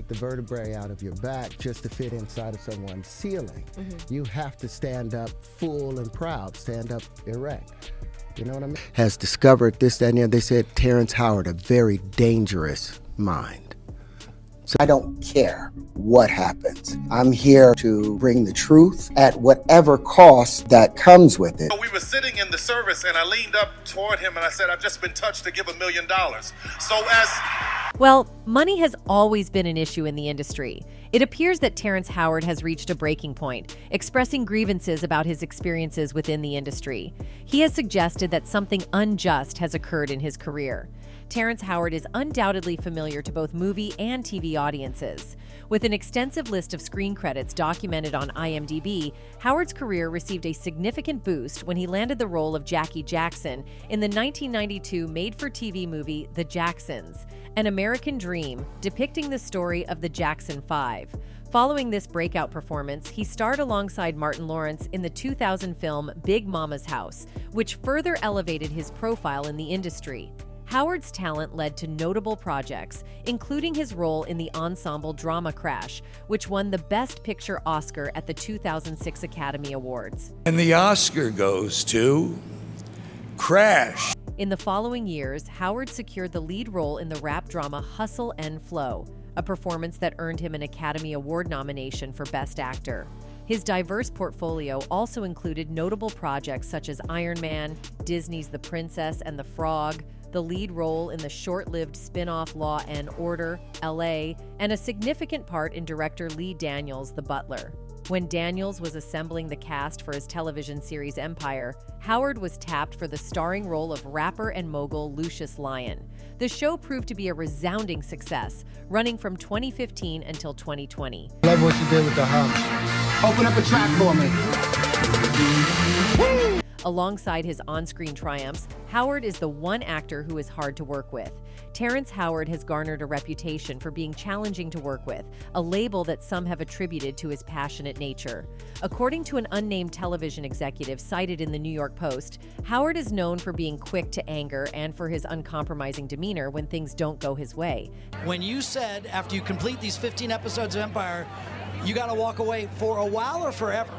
the vertebrae out of your back just to fit inside of someone's ceiling. You have to stand up full and proud, stand up erect. You know what I mean? Has discovered this, that, and the other. They said Terrence Howard, a very dangerous mind. So I don't care what happens. I'm here to bring the truth at whatever cost that comes with it. We were sitting in the service and I leaned up toward him and I said, I've just been touched to give $1 million. Well, money has always been an issue in the industry. It appears that Terrence Howard has reached a breaking point, expressing grievances about his experiences within the industry. He has suggested that something unjust has occurred in his career. Terrence Howard is undoubtedly familiar to both movie and TV audiences. With an extensive list of screen credits documented on IMDb, Howard's career received a significant boost when he landed the role of Jackie Jackson in the 1992 made-for-TV movie The Jacksons, an American dream depicting the story of the Jackson Five. Following this breakout performance, he starred alongside Martin Lawrence in the 2000 film Big Mama's House, which further elevated his profile in the industry. Howard's talent led to notable projects, including his role in the ensemble drama Crash, which won the Best Picture Oscar at the 2006 Academy Awards. And the Oscar goes to Crash. In the following years, Howard secured the lead role in the rap drama Hustle and Flow, a performance that earned him an Academy Award nomination for Best Actor. His diverse portfolio also included notable projects such as Iron Man, Disney's The Princess and the Frog, the lead role in the short-lived spin-off Law and Order, LA, and a significant part in director Lee Daniels' The Butler. When Daniels was assembling the cast for his television series Empire, Howard was tapped for the starring role of rapper and mogul Lucius Lyon. The show proved to be a resounding success, running from 2015 until 2020. Love what you did with the house. Open up a track for me. Alongside his on-screen triumphs, Howard is the one actor who is hard to work with. Terrence Howard has garnered a reputation for being challenging to work with, a label that some have attributed to his passionate nature. According to an unnamed television executive cited in the New York Post, Howard is known for being quick to anger and for his uncompromising demeanor when things don't go his way. When you said after you complete these 15 episodes of Empire, you got to walk away for a while or forever?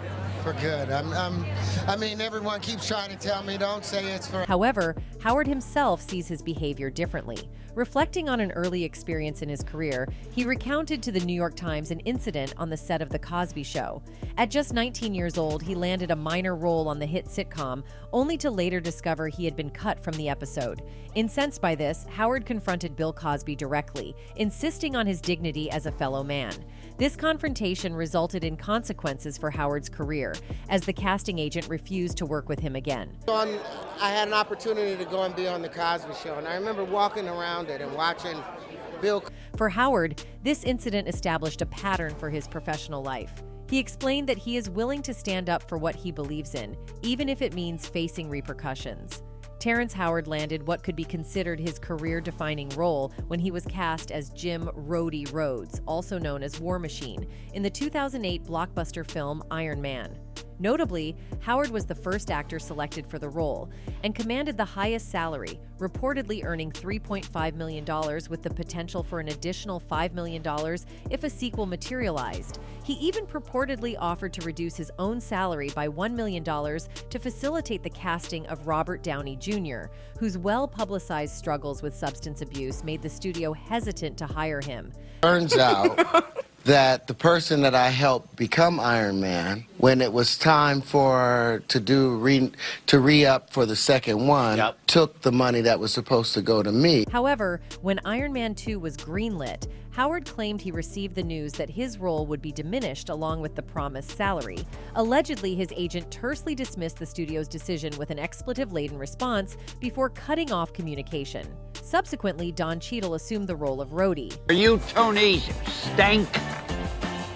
For good. I mean, everyone keeps trying to tell me don't say it's for... However, Howard himself sees his behavior differently. Reflecting on an early experience in his career, he recounted to the New York Times an incident on the set of The Cosby Show. At just 19 years old, he landed a minor role on the hit sitcom, only to later discover he had been cut from the episode. Incensed by this, Howard confronted Bill Cosby directly, insisting on his dignity as a fellow man. This confrontation resulted in consequences for Howard's career, as the casting agent refused to work with him again. I had an opportunity to go and be on The Cosby Show, and I remember walking around it and watching Bill. For Howard, this incident established a pattern for his professional life. He explained that he is willing to stand up for what he believes in, even if it means facing repercussions. Terrence Howard landed what could be considered his career-defining role when he was cast as Jim "Rhodey" Rhodes, also known as War Machine, in the 2008 blockbuster film Iron Man. Notably, Howard was the first actor selected for the role and commanded the highest salary, reportedly earning $3.5 million with the potential for an additional $5 million if a sequel materialized. He even purportedly offered to reduce his own salary by $1 million to facilitate the casting of Robert Downey Jr., whose well-publicized struggles with substance abuse made the studio hesitant to hire him. Turns out that the person that I helped become Iron Man, when it was time to re-up for the second one, took the money that was supposed to go to me. However, when Iron Man 2 was greenlit, Howard claimed he received the news that his role would be diminished along with the promised salary. Allegedly, his agent tersely dismissed the studio's decision with an expletive-laden response before cutting off communication. Subsequently, Don Cheadle assumed the role of Rhodey. Are you Tony Stank?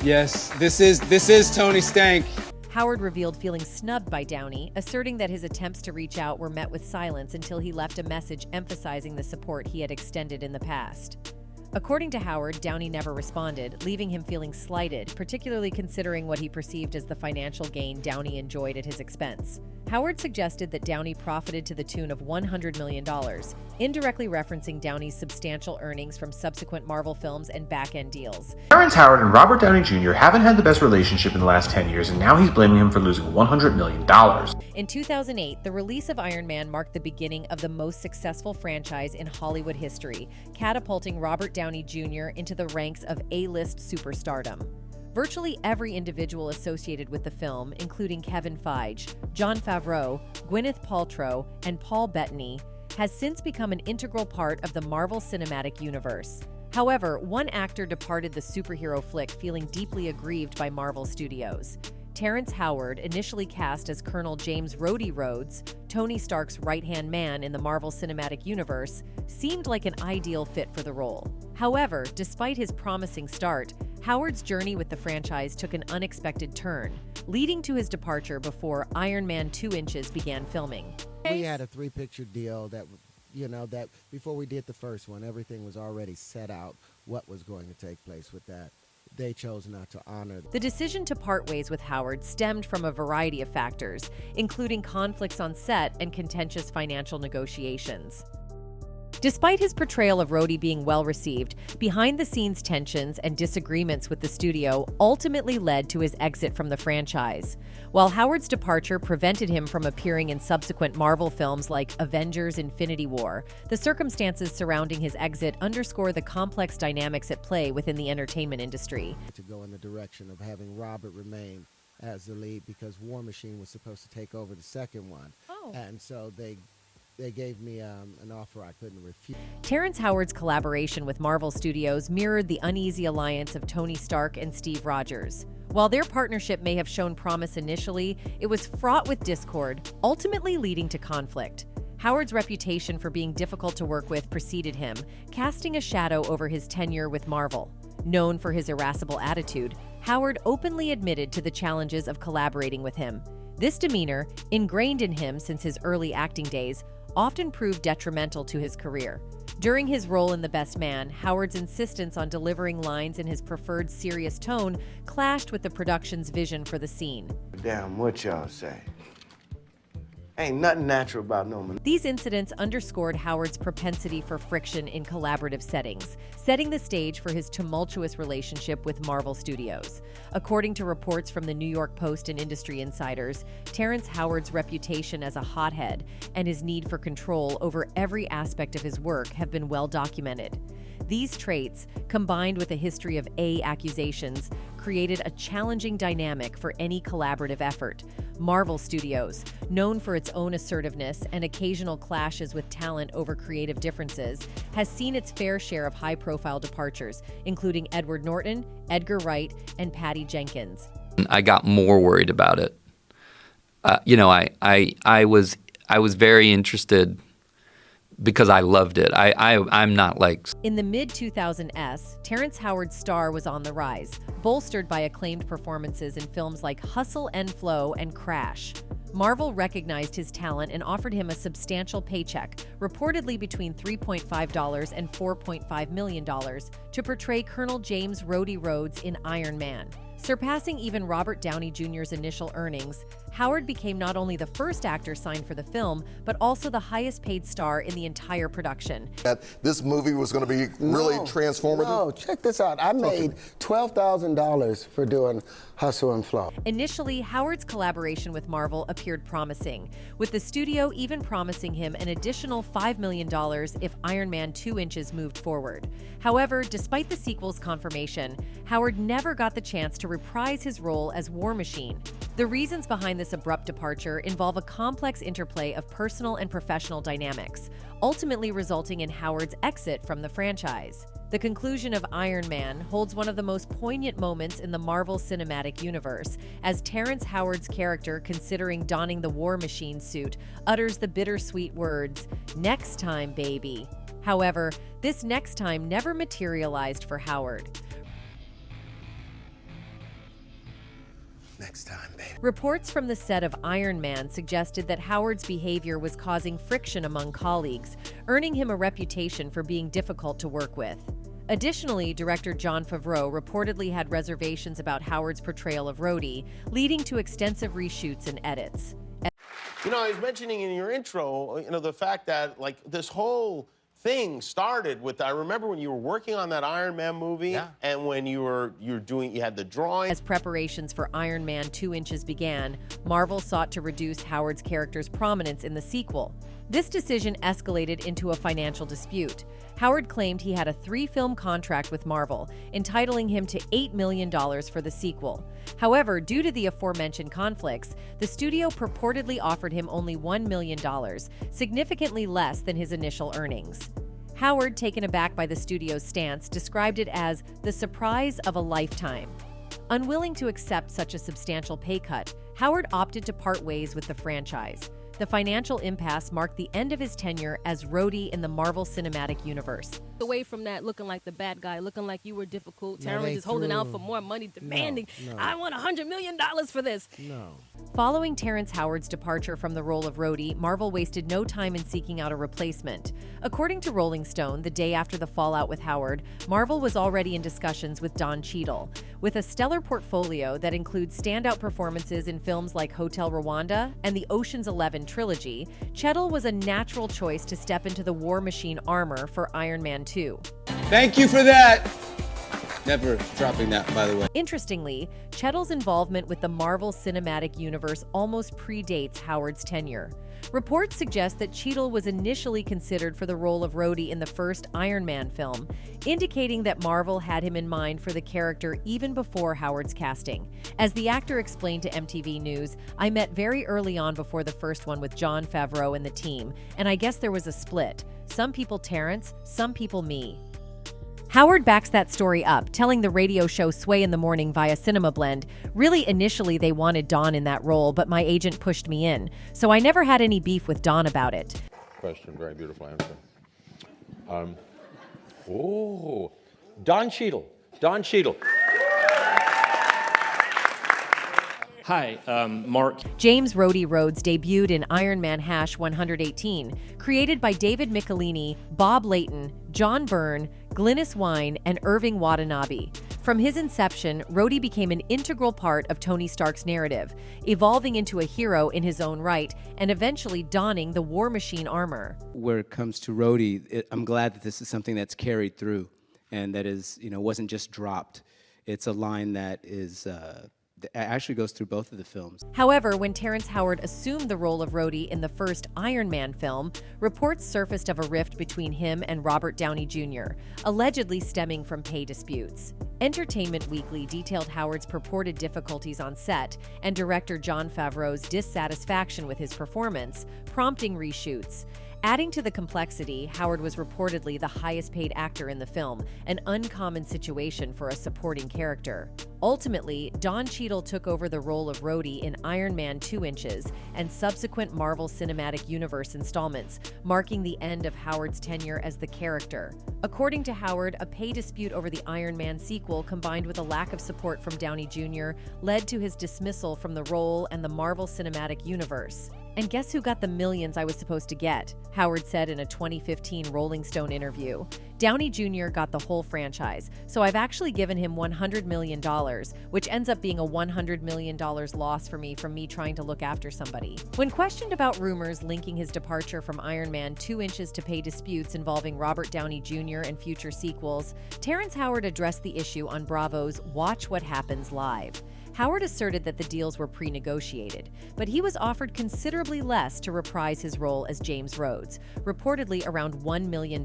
Yes, this is Tony Stank. Howard revealed feeling snubbed by Downey, asserting that his attempts to reach out were met with silence until he left a message emphasizing the support he had extended in the past. According to Howard, Downey never responded, leaving him feeling slighted, particularly considering what he perceived as the financial gain Downey enjoyed at his expense. Howard suggested that Downey profited to the tune of $100 million, indirectly referencing Downey's substantial earnings from subsequent Marvel films and back-end deals. Terrence Howard and Robert Downey Jr. haven't had the best relationship in the last 10 years, and now he's blaming him for losing $100 million. In 2008, the release of Iron Man marked the beginning of the most successful franchise in Hollywood history, catapulting Robert Downey Jr. into the ranks of A-list superstardom. Virtually every individual associated with the film, including Kevin Feige, Jon Favreau, Gwyneth Paltrow, and Paul Bettany, has since become an integral part of the Marvel Cinematic Universe. However, one actor departed the superhero flick feeling deeply aggrieved by Marvel Studios. Terrence Howard, initially cast as Colonel James Rhodey Rhodes, Tony Stark's right-hand man in the Marvel Cinematic Universe, seemed like an ideal fit for the role. However, despite his promising start, Howard's journey with the franchise took an unexpected turn, leading to his departure before Iron Man 2 Inches began filming. We had a 3-picture deal that before we did the first one, everything was already set out what was going to take place with that. They chose not to honor. The decision to part ways with Howard stemmed from a variety of factors, including conflicts on set and contentious financial negotiations. Despite his portrayal of Rhodey being well received, behind-the-scenes tensions and disagreements with the studio ultimately led to his exit from the franchise. While Howard's departure prevented him from appearing in subsequent Marvel films like Avengers: Infinity War, the circumstances surrounding his exit underscore the complex dynamics at play within the entertainment industry. To go in the direction of having Robert remain as the lead because War Machine was supposed to take over the second one. And so they gave me an offer I couldn't refuse. Terrence Howard's collaboration with Marvel Studios mirrored the uneasy alliance of Tony Stark and Steve Rogers. While their partnership may have shown promise initially, it was fraught with discord, ultimately leading to conflict. Howard's reputation for being difficult to work with preceded him, casting a shadow over his tenure with Marvel. Known for his irascible attitude, Howard openly admitted to the challenges of collaborating with him. This demeanor, ingrained in him since his early acting days, often proved detrimental to his career. During his role in The Best Man, Howard's insistence on delivering lines in his preferred serious tone clashed with the production's vision for the scene. Damn, what y'all say? Ain't nothing natural about no man. These incidents underscored Howard's propensity for friction in collaborative settings, setting the stage for his tumultuous relationship with Marvel Studios. According to reports from the New York Post and industry insiders, Terrence Howard's reputation as a hothead and his need for control over every aspect of his work have been well documented. These traits, combined with a history of accusations, created a challenging dynamic for any collaborative effort. Marvel Studios, known for its own assertiveness and occasional clashes with talent over creative differences, has seen its fair share of high-profile departures, including Edward Norton, Edgar Wright, and Patty Jenkins. I got more worried about it. I was very interested because I loved it. I'm not like... In the mid-2000s, Terrence Howard's star was on the rise, bolstered by acclaimed performances in films like Hustle and Flow and Crash. Marvel recognized his talent and offered him a substantial paycheck, reportedly between $3.5 and $4.5 million, to portray Colonel James Rhodey Rhodes in Iron Man. Surpassing even Robert Downey Jr.'s initial earnings, Howard became not only the first actor signed for the film, but also the highest-paid star in the entire production. That this movie was going to be really transformative? No, check this out. I made $12,000 for doing Hustle and Flow. Initially, Howard's collaboration with Marvel appeared promising, with the studio even promising him an additional $5 million if Iron Man 2 Inches moved forward. However, despite the sequel's confirmation, Howard never got the chance to reprise his role as War Machine. The reasons behind this abrupt departure involve a complex interplay of personal and professional dynamics, ultimately resulting in Howard's exit from the franchise. The conclusion of Iron Man holds one of the most poignant moments in the Marvel Cinematic Universe, as Terrence Howard's character, considering donning the War Machine suit, utters the bittersweet words, "Next time, baby." However, this next time never materialized for Howard. Next time, baby. Reports from the set of Iron Man suggested that Howard's behavior was causing friction among colleagues, earning him a reputation for being difficult to work with. Additionally, director Jon Favreau reportedly had reservations about Howard's portrayal of Rhodey, leading to extensive reshoots and edits. You know, I was mentioning in your intro, the fact that, like, this whole thing started with, I remember when you were working on that Iron Man movie, and when you had the drawing. As preparations for Iron Man 2 Inches began, Marvel sought to reduce Howard's character's prominence in the sequel. This decision escalated into a financial dispute. Howard claimed he had a 3-film contract with Marvel, entitling him to $8 million for the sequel. However, due to the aforementioned conflicts, the studio purportedly offered him only $1 million, significantly less than his initial earnings. Howard, taken aback by the studio's stance, described it as the surprise of a lifetime. Unwilling to accept such a substantial pay cut, Howard opted to part ways with the franchise. The financial impasse marked the end of his tenure as Rhodey in the Marvel Cinematic Universe. Away from that, looking like the bad guy, looking like you were difficult, Terrence is holding out for more money, demanding, I want $100 million for this. Following Terrence Howard's departure from the role of Rhodey, Marvel wasted no time in seeking out a replacement. According to Rolling Stone, the day after the fallout with Howard, Marvel was already in discussions with Cheadle. With a stellar portfolio that includes standout performances in films like Hotel Rwanda and the Ocean's 11 trilogy, Cheadle was a natural choice to step into the War Machine armor for Iron Man 2. Thank you for that. Never dropping that, by the way. Interestingly, Cheadle's involvement with the Marvel Cinematic Universe almost predates Howard's tenure. Reports suggest that Cheadle was initially considered for the role of Rhodey in the first Iron Man film, indicating that Marvel had him in mind for the character even before Howard's casting. As the actor explained to MTV News, I met very early on before the first one with Jon Favreau and the team, and I guess there was a split. Some people Terrence, some people me. Howard backs that story up, telling the radio show Sway in the Morning via Cinema Blend, really initially they wanted Don in that role, but my agent pushed me in, so I never had any beef with Don about it. Question, very beautiful answer. Don Cheadle. Don Cheadle. Hi, Mark. James Rhodey Rhodes debuted in Iron Man Hash 118, created by David Michelini, Bob Layton, John Byrne, Glynis Wein, and Irving Watanabe. From his inception, Rhodey became an integral part of Tony Stark's narrative, evolving into a hero in his own right and eventually donning the War Machine armor. Where it comes to Rhodey, I'm glad that this is something that's carried through and that is, wasn't just dropped. It's a line that is actually goes through both of the films. However, when Terrence Howard assumed the role of Rhodey in the first Iron Man film, reports surfaced of a rift between him and Robert Downey Jr., allegedly stemming from pay disputes. Entertainment Weekly detailed Howard's purported difficulties on set and director Jon Favreau's dissatisfaction with his performance, prompting reshoots. Adding to the complexity, Howard was reportedly the highest-paid actor in the film, an uncommon situation for a supporting character. Ultimately, Don Cheadle took over the role of Rhodey in Iron Man 2 Inches and subsequent Marvel Cinematic Universe installments, marking the end of Howard's tenure as the character. According to Howard, a pay dispute over the Iron Man sequel combined with a lack of support from Downey Jr. led to his dismissal from the role and the Marvel Cinematic Universe. And guess who got the millions I was supposed to get? Howard said in a 2015 Rolling Stone interview. Downey Jr. got the whole franchise, so I've actually given him $100 million, which ends up being a $100 million loss for me from me trying to look after somebody. When questioned about rumors linking his departure from Iron Man 2 Inches to pay disputes involving Robert Downey Jr. and future sequels, Terrence Howard addressed the issue on Bravo's Watch What Happens Live. Howard asserted that the deals were pre-negotiated, but he was offered considerably less to reprise his role as James Rhodes, reportedly around $1 million.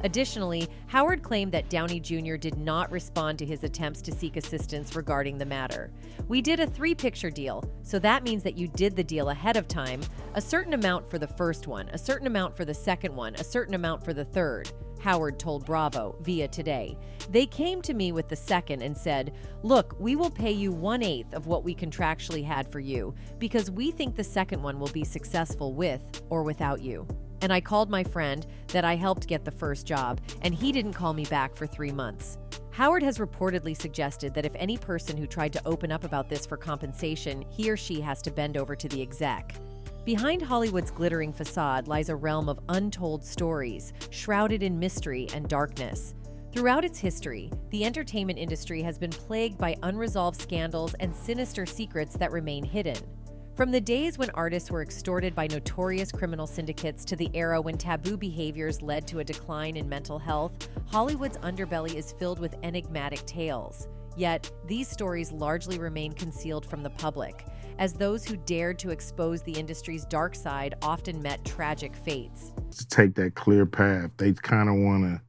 Additionally, Howard claimed that Downey Jr. did not respond to his attempts to seek assistance regarding the matter. We did a 3-picture deal, so that means that you did the deal ahead of time, a certain amount for the first one, a certain amount for the second one, a certain amount for the third. Howard told Bravo via Today. They came to me with the second and said, look, we will pay you 1/8 of what we contractually had for you because we think the second one will be successful with or without you. And I called my friend that I helped get the first job, and he didn't call me back for 3 months. Howard has reportedly suggested that if any person who tried to open up about this for compensation, he or she has to bend over to the exec. Behind Hollywood's glittering facade lies a realm of untold stories, shrouded in mystery and darkness. Throughout its history, the entertainment industry has been plagued by unresolved scandals and sinister secrets that remain hidden. From the days when artists were extorted by notorious criminal syndicates to the era when taboo behaviors led to a decline in mental health, Hollywood's underbelly is filled with enigmatic tales. Yet, these stories largely remain concealed from the public, as those who dared to expose the industry's dark side often met tragic fates. To take that clear path, they kind of want to,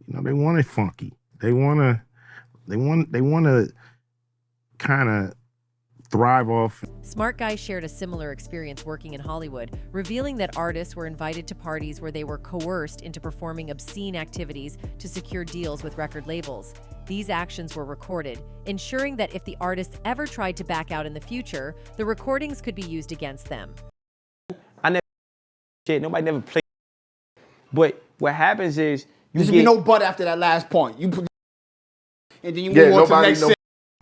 they want it funky. They want to kind of thrive off. Smart Guy shared a similar experience working in Hollywood, revealing that artists were invited to parties where they were coerced into performing obscene activities to secure deals with record labels. These actions were recorded, ensuring that if the artists ever tried to back out in the future, the recordings could be used against them. Nobody never played. But what happens is there should be no but after that last point. You put, and then you move on to the next sentence.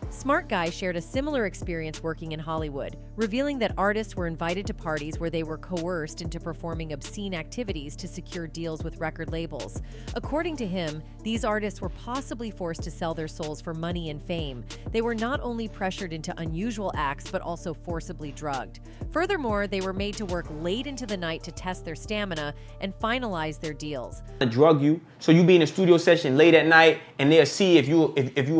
Smart Guy shared a similar experience working in Hollywood, revealing that artists were invited to parties where they were coerced into performing obscene activities to secure deals with record labels. According to him, these artists were possibly forced to sell their souls for money and fame. They were not only pressured into unusual acts, but also forcibly drugged. Furthermore, they were made to work late into the night to test their stamina and finalize their deals. Drug you, so you be in a studio session late at night, and they'll see if you a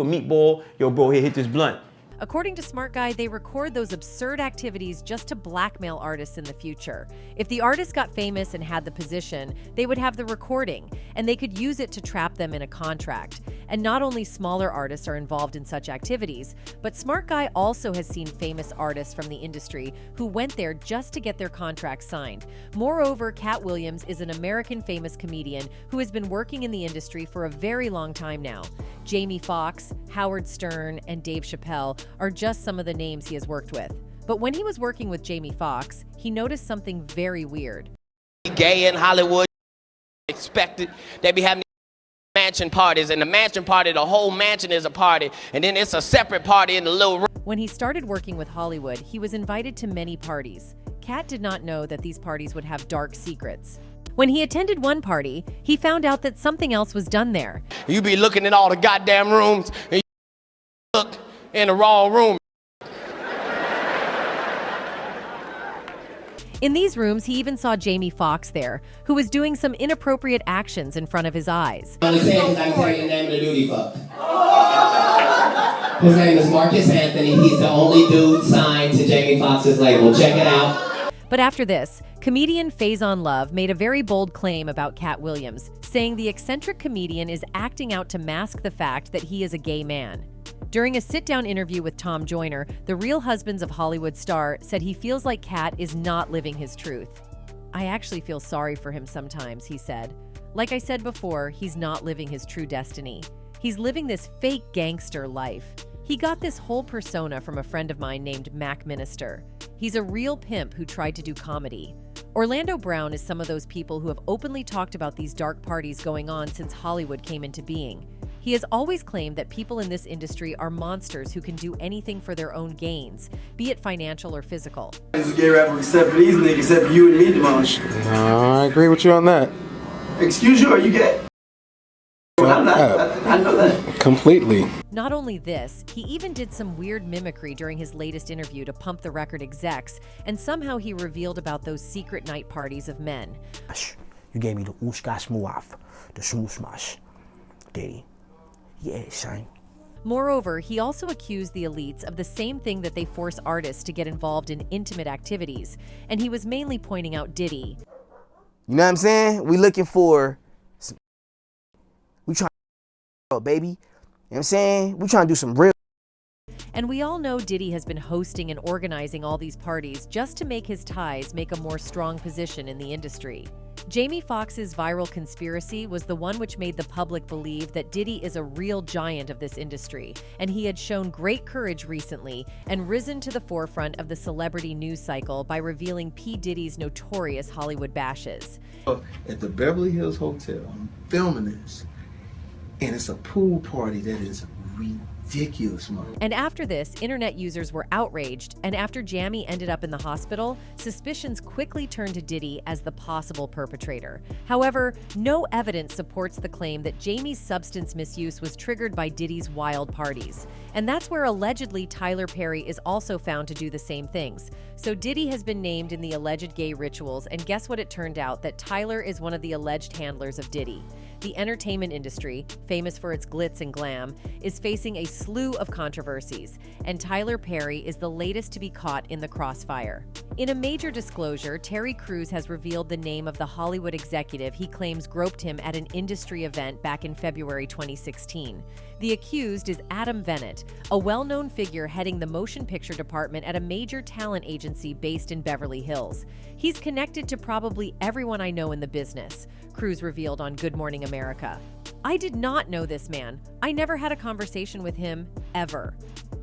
meatball, yo bro, here, hit this blunt. According to Smart Guy, they record those absurd activities just to blackmail artists in the future. If the artist got famous and had the position, they would have the recording, and they could use it to trap them in a contract. And not only smaller artists are involved in such activities, but Smart Guy also has seen famous artists from the industry who went there just to get their contracts signed. Moreover, Cat Williams is an American famous comedian who has been working in the industry for a very long time now. Jamie Foxx, Howard Stern, and Dave Chappelle are just some of the names he has worked with. But when he was working with Jamie Foxx, he noticed something very weird. Gay in Hollywood, expected. They be having mansion parties, and the mansion party, the whole mansion is a party, and then it's a separate party in the little room. When he started working with Hollywood, he was invited to many parties. Cat did not know that these parties would have dark secrets. When he attended one party, he found out that something else was done there. You be looking at all the goddamn rooms, and you look in the wrong room. In these rooms, he even saw Jamie Foxx there, who was doing some inappropriate actions in front of his eyes. I'm saying because I can tell you the name of the dude he fucked. His name is Marcus Anthony. He's the only dude signed to Jamie Foxx's label. Check it out. But after this, comedian Faison Love made a very bold claim about Cat Williams, saying the eccentric comedian is acting out to mask the fact that he is a gay man. During a sit-down interview with Tom Joyner, the Real Husbands of Hollywood star said he feels like Cat is not living his truth. "I actually feel sorry for him sometimes," he said. "Like I said before, he's not living his true destiny. He's living this fake gangster life. He got this whole persona from a friend of mine named Mac Minister. He's a real pimp who tried to do comedy." Orlando Brown is some of those people who have openly talked about these dark parties going on since Hollywood came into being. He has always claimed that people in this industry are monsters who can do anything for their own gains, be it financial or physical. This is a gay rapper except for these niggas, except for you and me, Demosh. I agree with you on that. Excuse you, are you gay? I'm not. I know that. Completely. Not only this, he even did some weird mimicry during his latest interview to pump the record execs, and somehow he revealed about those secret night parties of men. You gave me the ooshkash muaf, the shmooshmash. Daddy. Yeah, shine. Moreover, he also accused the elites of the same thing that they force artists to get involved in intimate activities, and he was mainly pointing out Diddy. You know what I'm saying? We looking for some, we trying to baby. You know what I'm saying? We trying to do some real. And we all know Diddy has been hosting and organizing all these parties just to make his ties make a more strong position in the industry. Jamie Foxx's viral conspiracy was the one which made the public believe that Diddy is a real giant of this industry, and he had shown great courage recently and risen to the forefront of the celebrity news cycle by revealing P. Diddy's notorious Hollywood bashes. At the Beverly Hills Hotel, I'm filming this, and it's a pool party that is ridiculous. ridiculous money. And after this, internet users were outraged, and after Jamie ended up in the hospital, suspicions quickly turned to Diddy as the possible perpetrator. However, no evidence supports the claim that Jamie's substance misuse was triggered by Diddy's wild parties. And that's where allegedly Tyler Perry is also found to do the same things. So Diddy has been named in the alleged gay rituals, and guess what? It turned out that Tyler is one of the alleged handlers of Diddy. The entertainment industry, famous for its glitz and glam, is facing a slew of controversies, and Tyler Perry is the latest to be caught in the crossfire. In a major disclosure, Terry Crews has revealed the name of the Hollywood executive he claims groped him at an industry event back in February 2016. The accused is Adam Bennett, a well-known figure heading the motion picture department at a major talent agency based in Beverly Hills. He's connected to probably everyone I know in the business, Crews revealed on Good Morning America. I did not know this man. I never had a conversation with him, ever.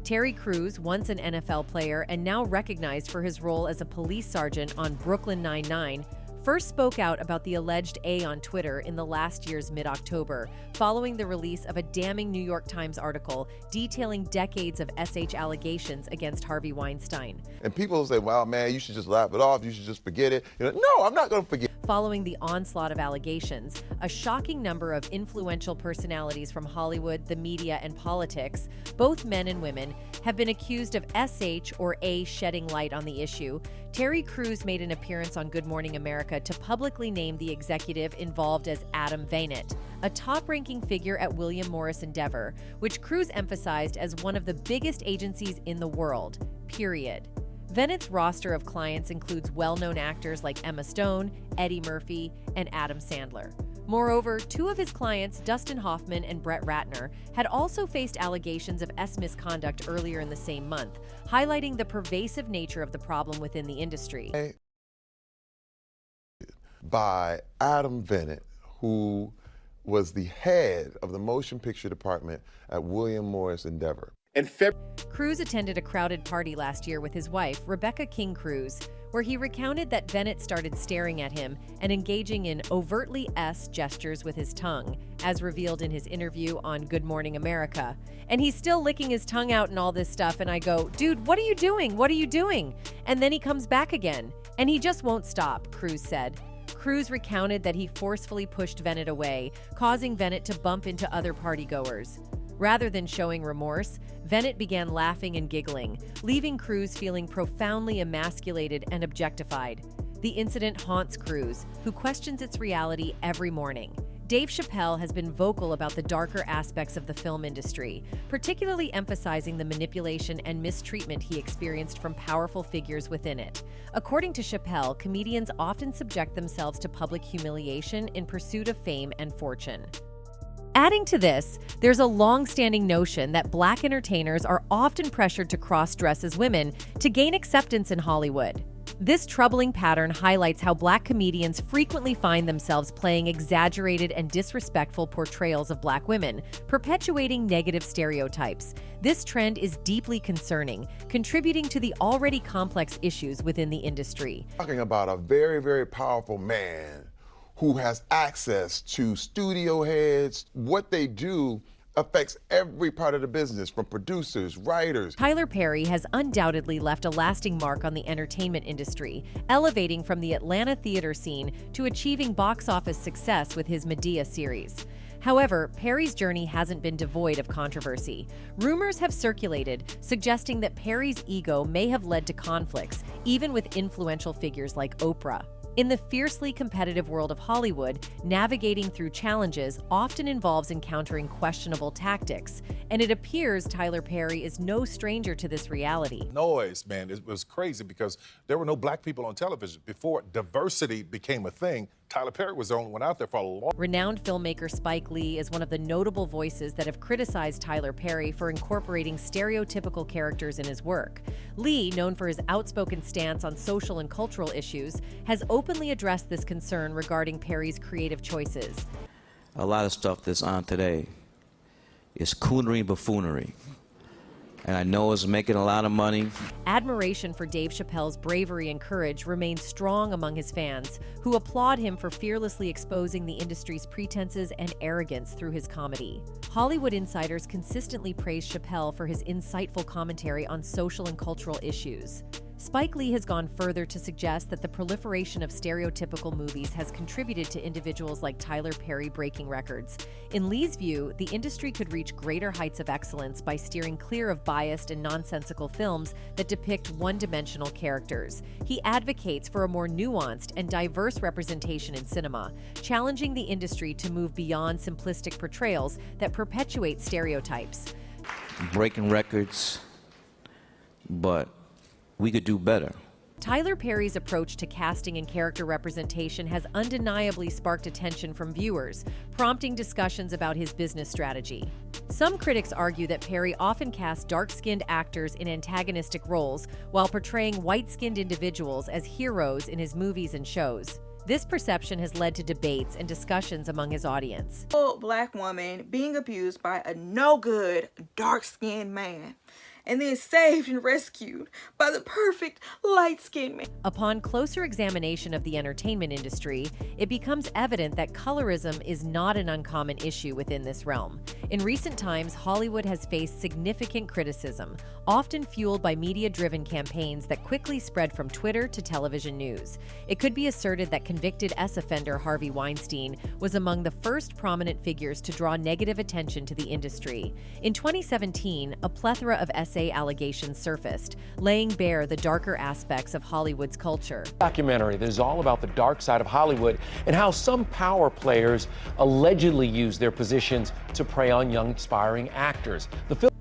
Terry Crews, once an NFL player and now recognized for his role as a police sergeant on Brooklyn Nine-Nine, first spoke out about the alleged A on Twitter in the last year's mid-October, following the release of a damning New York Times article detailing decades of SH allegations against Harvey Weinstein. And people say, wow, man, you should just laugh it off. You should just forget it. You know, no, I'm not going to forget. Following the onslaught of allegations, a shocking number of influential personalities from Hollywood, the media, and politics, both men and women, have been accused of SH or A shedding light on the issue. Terry Crews made an appearance on Good Morning America to publicly name the executive involved as Adam Bennett, a top-ranking figure at William Morris Endeavor, which Crews emphasized as one of the biggest agencies in the world, period. Bennett's roster of clients includes well-known actors like Emma Stone, Eddie Murphy, and Adam Sandler. Moreover, two of his clients, Dustin Hoffman and Brett Ratner, had also faced allegations of misconduct earlier in the same month, highlighting the pervasive nature of the problem within the industry. By Adam Bennett, who was the head of the motion picture department at William Morris Endeavor. Crews attended a crowded party last year with his wife, Rebecca King Crews, where he recounted that Bennett started staring at him and engaging in overtly S gestures with his tongue, as revealed in his interview on Good Morning America. And he's still licking his tongue out and all this stuff, and I go, dude, what are you doing? What are you doing? And then he comes back again, and he just won't stop, Crews said. Crews recounted that he forcefully pushed Bennett away, causing Bennett to bump into other partygoers. Rather than showing remorse, Bennett began laughing and giggling, leaving Crews feeling profoundly emasculated and objectified. The incident haunts Crews, who questions its reality every morning. Dave Chappelle has been vocal about the darker aspects of the film industry, particularly emphasizing the manipulation and mistreatment he experienced from powerful figures within it. According to Chappelle, comedians often subject themselves to public humiliation in pursuit of fame and fortune. Adding to this, there's a long-standing notion that Black entertainers are often pressured to cross-dress as women to gain acceptance in Hollywood. This troubling pattern highlights how Black comedians frequently find themselves playing exaggerated and disrespectful portrayals of Black women, perpetuating negative stereotypes. This trend is deeply concerning, contributing to the already complex issues within the industry. Talking about a very, very powerful man who has access to studio heads. What they do affects every part of the business, from producers, writers. Tyler Perry has undoubtedly left a lasting mark on the entertainment industry, elevating from the Atlanta theater scene to achieving box office success with his Medea series. However, Perry's journey hasn't been devoid of controversy. Rumors have circulated suggesting that Perry's ego may have led to conflicts, even with influential figures like Oprah. In the fiercely competitive world of Hollywood, navigating through challenges often involves encountering questionable tactics, and it appears Tyler Perry is no stranger to this reality. Noise, man, it was crazy because there were no Black people on television. Before diversity became a thing, Tyler Perry was the only one out there for a long time. Renowned filmmaker Spike Lee is one of the notable voices that have criticized Tyler Perry for incorporating stereotypical characters in his work. Lee, known for his outspoken stance on social and cultural issues, has openly addressed this concern regarding Perry's creative choices. A lot of stuff that's on today is coonery and buffoonery. and I know it's making a lot of money. Admiration for Dave Chappelle's bravery and courage remains strong among his fans, who applaud him for fearlessly exposing the industry's pretenses and arrogance through his comedy. Hollywood insiders consistently praise Chappelle for his insightful commentary on social and cultural issues. Spike Lee has gone further to suggest that the proliferation of stereotypical movies has contributed to individuals like Tyler Perry breaking records. In Lee's view, the industry could reach greater heights of excellence by steering clear of biased and nonsensical films that depict one-dimensional characters. He advocates for a more nuanced and diverse representation in cinema, challenging the industry to move beyond simplistic portrayals that perpetuate stereotypes. Breaking records, but we could do better. Tyler Perry's approach to casting and character representation has undeniably sparked attention from viewers, prompting discussions about his business strategy. Some critics argue that Perry often casts dark-skinned actors in antagonistic roles while portraying white-skinned individuals as heroes in his movies and shows. This perception has led to debates and discussions among his audience. Black woman being abused by a no-good, dark-skinned man, and then saved and rescued by the perfect light-skinned man. Upon closer examination of the entertainment industry, it becomes evident that colorism is not an uncommon issue within this realm. In recent times, Hollywood has faced significant criticism, often fueled by media-driven campaigns that quickly spread from Twitter to television news. It could be asserted that convicted S-offender Harvey Weinstein was among the first prominent figures to draw negative attention to the industry. In 2017, a plethora of essay allegations surfaced, laying bare the darker aspects of Hollywood's culture. Documentary that is all about the dark side of Hollywood and how some power players allegedly use their positions to prey on young aspiring actors.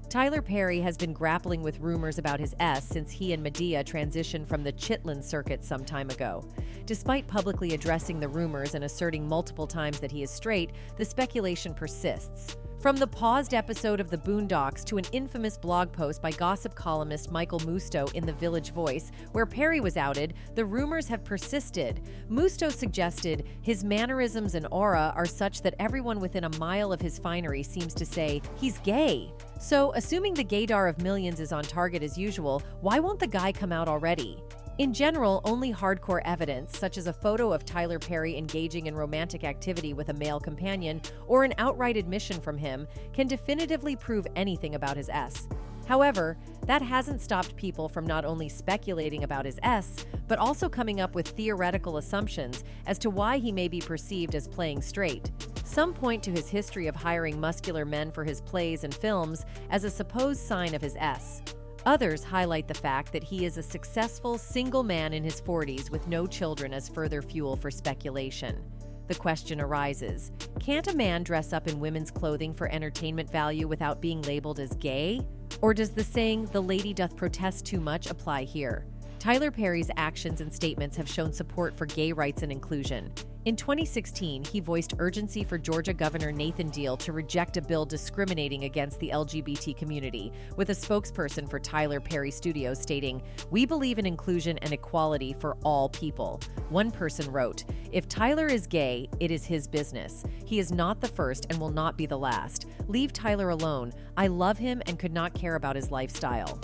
Tyler Perry has been grappling with rumors about his S since he and Madea transitioned from the Chitlin circuit some time ago. Despite publicly addressing the rumors and asserting multiple times that he is straight, the speculation persists. From the paused episode of The Boondocks to an infamous blog post by gossip columnist Michael Musto in The Village Voice, where Perry was outed, the rumors have persisted. Musto suggested his mannerisms and aura are such that everyone within a mile of his finery seems to say he's gay. So, assuming the gaydar of millions is on target as usual, why won't the guy come out already? In general, only hardcore evidence, such as a photo of Tyler Perry engaging in romantic activity with a male companion or an outright admission from him, can definitively prove anything about his S. However, that hasn't stopped people from not only speculating about his S, but also coming up with theoretical assumptions as to why he may be perceived as playing straight. Some point to his history of hiring muscular men for his plays and films as a supposed sign of his S. Others highlight the fact that he is a successful single man in his 40s with no children as further fuel for speculation. The question arises, can't a man dress up in women's clothing for entertainment value without being labeled as gay? Or does the saying, "the lady doth protest too much," apply here? Tyler Perry's actions and statements have shown support for gay rights and inclusion. In 2016, he voiced urgency for Georgia Governor Nathan Deal to reject a bill discriminating against the LGBT community, with a spokesperson for Tyler Perry Studios stating, "We believe in inclusion and equality for all people." One person wrote, "If Tyler is gay, it is his business. He is not the first and will not be the last. Leave Tyler alone. I love him and could not care about his lifestyle."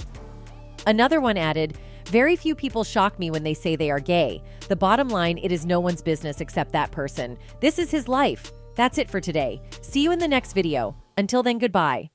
Another one added, "Very few people shock me when they say they are gay. The bottom line, it is no one's business except that person. This is his life." That's it for today. See you in the next video. Until then, goodbye.